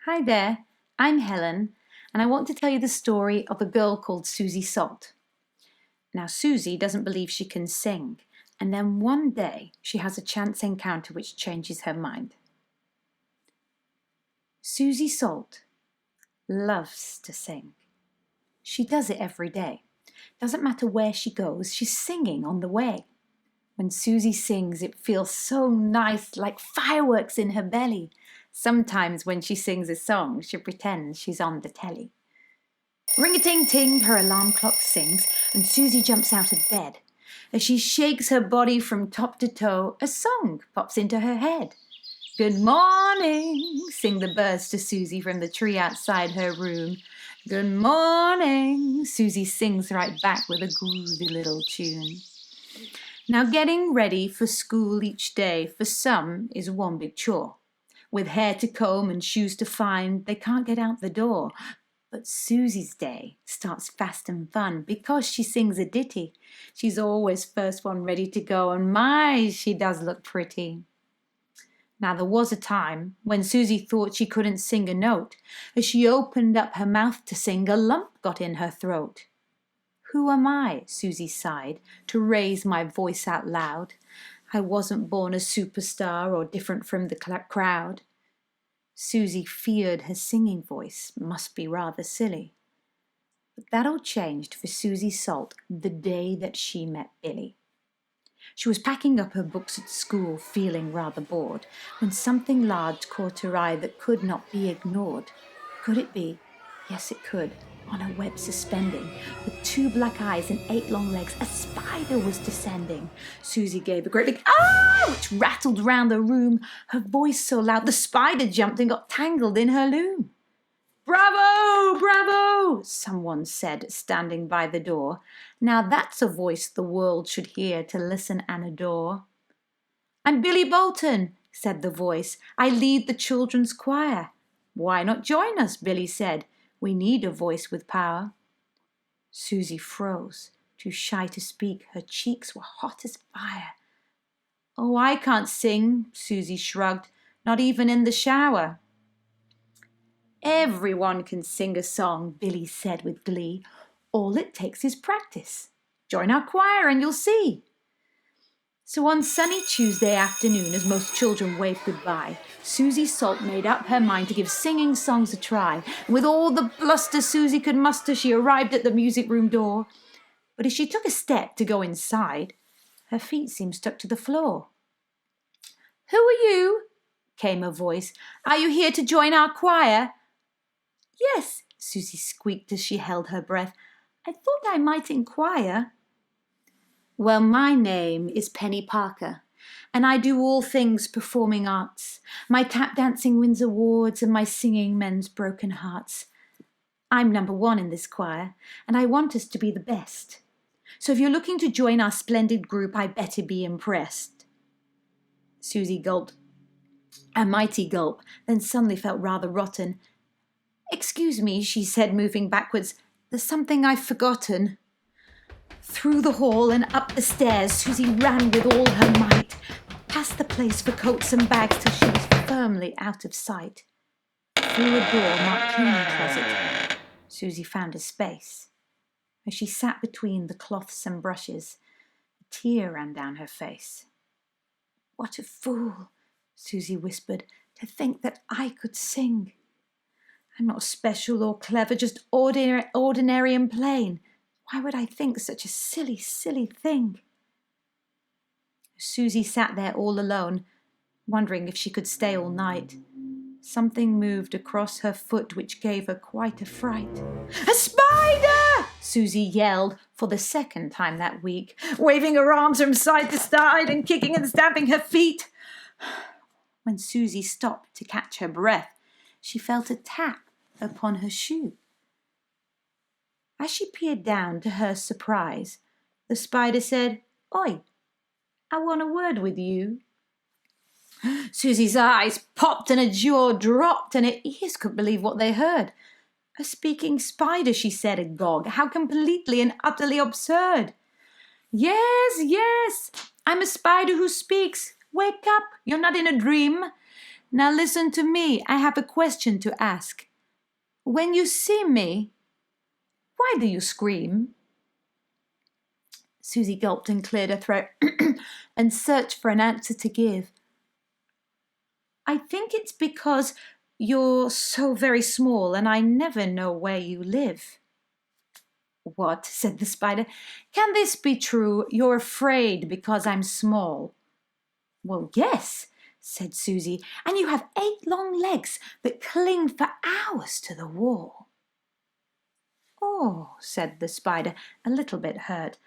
Hi there, I'm Helen, and I want to tell you the story of a girl called Suzie Salt. Now, Suzie doesn't believe she can sing, and then one day she has a chance encounter which changes her mind. Suzie Salt loves to sing. She does it every day. Doesn't matter where she goes, she's singing on the way. When Suzie sings, it feels so nice, like fireworks in her belly. Sometimes when she sings a song, she pretends she's on the telly. Ring-a-ting-ting, her alarm clock sings, and Suzie jumps out of bed. As she shakes her body from top to toe, a song pops into her head. Good morning, sing the birds to Suzie from the tree outside her room. Good morning, Suzie sings right back with a groovy little tune. Now getting ready for school each day for some is one big chore. With hair to comb and shoes to find, they can't get out the door. But Suzie's day starts fast and fun because she sings a ditty. She's always first one ready to go, and my, she does look pretty. Now there was a time when Suzie thought she couldn't sing a note. As she opened up her mouth to sing, a lump got in her throat. Who am I, Suzie sighed, to raise my voice out loud? I wasn't born a superstar or different from the crowd. Suzie feared her singing voice must be rather silly. But that all changed for Suzie Salt the day that she met Billy. She was packing up her books at school, feeling rather bored, when something large caught her eye that could not be ignored. Could it be? Yes, it could. On a web suspending, with 2 black eyes and 8 long legs, a spider was descending. Suzie gave a great big "ah!" which rattled round the room. Her voice so loud, the spider jumped and got tangled in her loom. "Bravo! Bravo!" someone said, standing by the door. Now that's a voice the world should hear to listen and adore. "I'm Billy Bolton," said the voice. "I lead the children's choir." "Why not join us?" Billy said. "We need a voice with power." Suzie froze, too shy to speak. Her cheeks were hot as fire. "Oh, I can't sing," Suzie shrugged, "not even in the shower." "Everyone can sing a song," Billy said with glee. "All it takes is practice. Join our choir and you'll see." So on sunny Tuesday afternoon, as most children waved goodbye, Suzie Salt made up her mind to give singing songs a try. And with all the bluster Suzie could muster, she arrived at the music room door. But as she took a step to go inside, her feet seemed stuck to the floor. "Who are you?" came a voice. "Are you here to join our choir?" "Yes," Suzie squeaked as she held her breath. "I thought I might inquire." "Well, my name is Penny Parker, and I do all things performing arts. My tap dancing wins awards, and my singing mends broken hearts. I'm number 1 in this choir, and I want us to be the best. So if you're looking to join our splendid group, I better be impressed." Suzie gulped, a mighty gulp, then suddenly felt rather rotten. "Excuse me," she said, moving backwards. "There's something I've forgotten." Through the hall and up the stairs, Suzie ran with all her might, past the place for coats and bags till she was firmly out of sight. Through a door marked cleaning closet, Suzie found a space. As she sat between the cloths and brushes, a tear ran down her face. "What a fool," Suzie whispered, "to think that I could sing. I'm not special or clever, just ordinary and plain. Why would I think such a silly, silly thing?" Suzie sat there all alone, wondering if she could stay all night. Something moved across her foot which gave her quite a fright. "A spider!" Suzie yelled for the 2nd time that week, waving her arms from side to side and kicking and stamping her feet. When Suzie stopped to catch her breath, she felt a tap upon her shoe. As she peered down, to her surprise, the spider said, "Oi, I want a word with you." Suzie's eyes popped and her jaw dropped and her ears couldn't believe what they heard. "A speaking spider," she said, agog. "How completely and utterly absurd." Yes, I'm a spider who speaks. Wake up, you're not in a dream. Now listen to me, I have a question to ask. When you see me, why do you scream?" Suzie gulped and cleared her throat and searched for an answer to give. "I think it's because you're so very small and I never know where you live." "What?" said the spider. "Can this be true? You're afraid because I'm small?" "Well, yes," said Suzie, "and you have 8 long legs that cling for hours to the wall." "Oh," said the spider, a little bit hurt.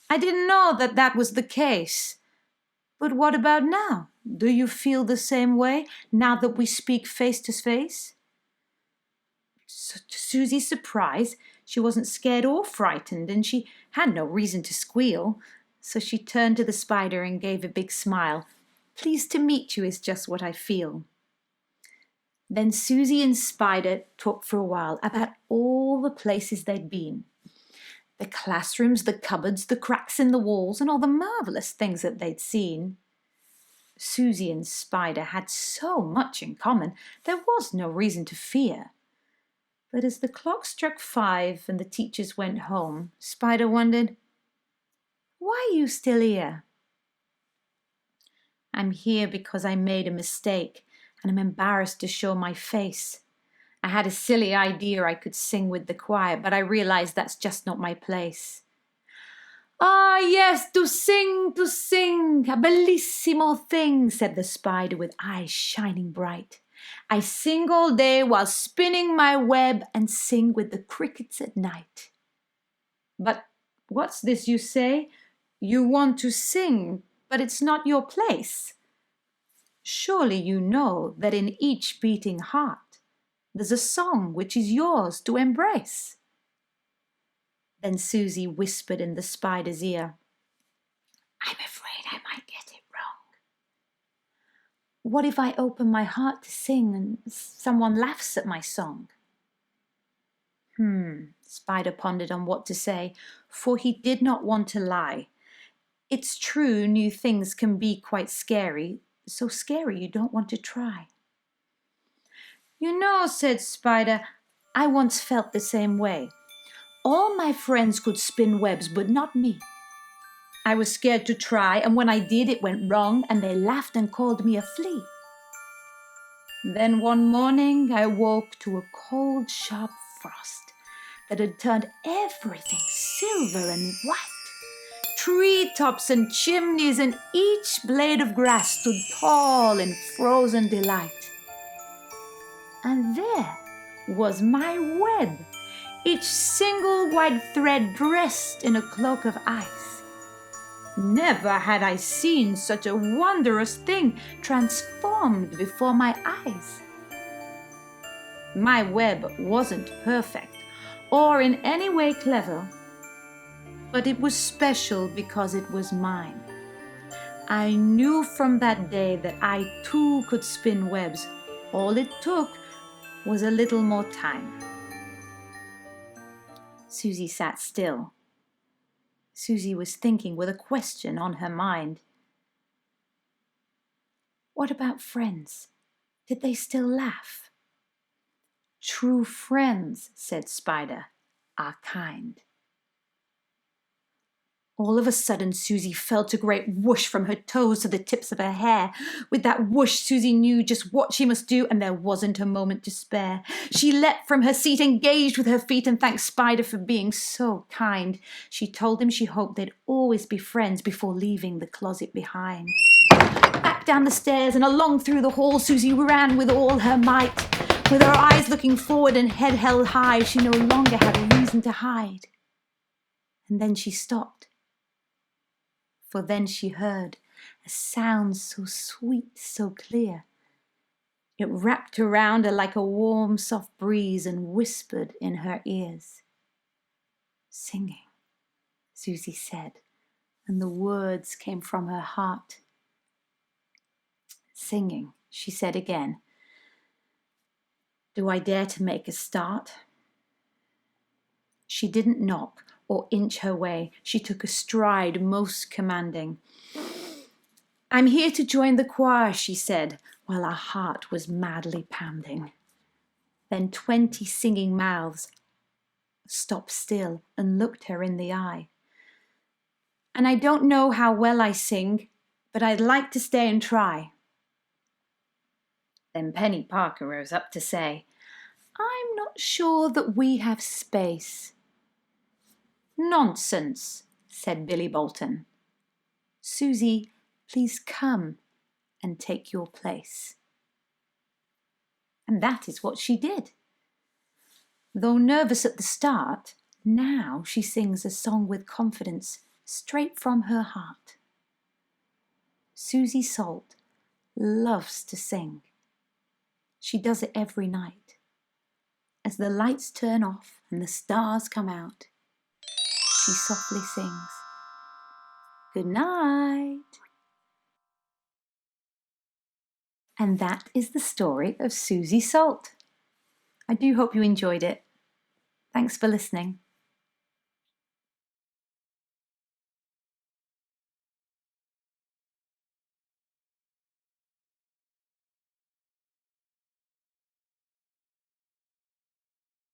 "I didn't know that that was the case. But what about now? Do you feel the same way now that we speak face to face?" So, to Susie's surprise, she wasn't scared or frightened, and she had no reason to squeal. So she turned to the spider and gave a big smile. "Pleased to meet you is just what I feel." Then Suzie and Spider talked for a while about all the places they'd been. The classrooms, the cupboards, the cracks in the walls, and all the marvellous things that they'd seen. Suzie and Spider had so much in common, there was no reason to fear. But as the clock struck 5 and the teachers went home, Spider wondered, "Why are you still here?" "I'm here because I made a mistake, and I'm embarrassed to show my face. I had a silly idea I could sing with the choir, but I realized that's just not my place." "Ah, yes, to sing, a bellissimo thing," said the spider with eyes shining bright. "I sing all day while spinning my web and sing with the crickets at night." "But what's this you say? You want to sing, but it's not your place. Surely you know that in each beating heart there's a song which is yours to embrace." Then Suzie whispered in the spider's ear, "I'm afraid I might get it wrong. What if I open my heart to sing and someone laughs at my song?" Spider pondered on what to say, for he did not want to lie. It's true, new things can be quite scary, so scary you don't want to try. "You know," said Spider, "I once felt the same way. All my friends could spin webs, but not me. I was scared to try, and when I did, it went wrong, and they laughed and called me a flea. Then one morning I woke to a cold, sharp frost that had turned everything silver and white. Treetops and chimneys and each blade of grass stood tall in frozen delight. And there was my web, each single white thread dressed in a cloak of ice. Never had I seen such a wondrous thing transformed before my eyes. My web wasn't perfect or in any way clever, but it was special because it was mine. I knew from that day that I too could spin webs. All it took was a little more time." Suzie sat still. Suzie was thinking with a question on her mind. What about friends? Did they still laugh? "True friends," said Spider, "are kind." All of a sudden, Suzie felt a great whoosh from her toes to the tips of her hair. With that whoosh, Suzie knew just what she must do, and there wasn't a moment to spare. She leapt from her seat, engaged with her feet, and thanked Spider for being so kind. She told him she hoped they'd always be friends before leaving the closet behind. Back down the stairs and along through the hall, Suzie ran with all her might. With her eyes looking forward and head held high, she no longer had a reason to hide. And then she stopped. For then she heard a sound so sweet, so clear. It wrapped around her like a warm, soft breeze and whispered in her ears. "Singing," Suzie said, and the words came from her heart. "Singing," she said again. "Do I dare to make a start?" She didn't knock or inch her way. She took a stride most commanding. "I'm here to join the choir," she said, while her heart was madly pounding. Then 20 singing mouths stopped still and looked her in the eye. "And I don't know how well I sing, but I'd like to stay and try." Then Penny Parker rose up to say, "I'm not sure that we have space." "Nonsense," said Billy Bolton. "Suzie, please come and take your place." And that is what she did. Though nervous at the start, now she sings a song with confidence, straight from her heart. Suzie Salt loves to sing. She does it every night. As the lights turn off and the stars come out, she softly sings, "Good night." And that is the story of Suzie Salt. I do hope you enjoyed it. Thanks for listening.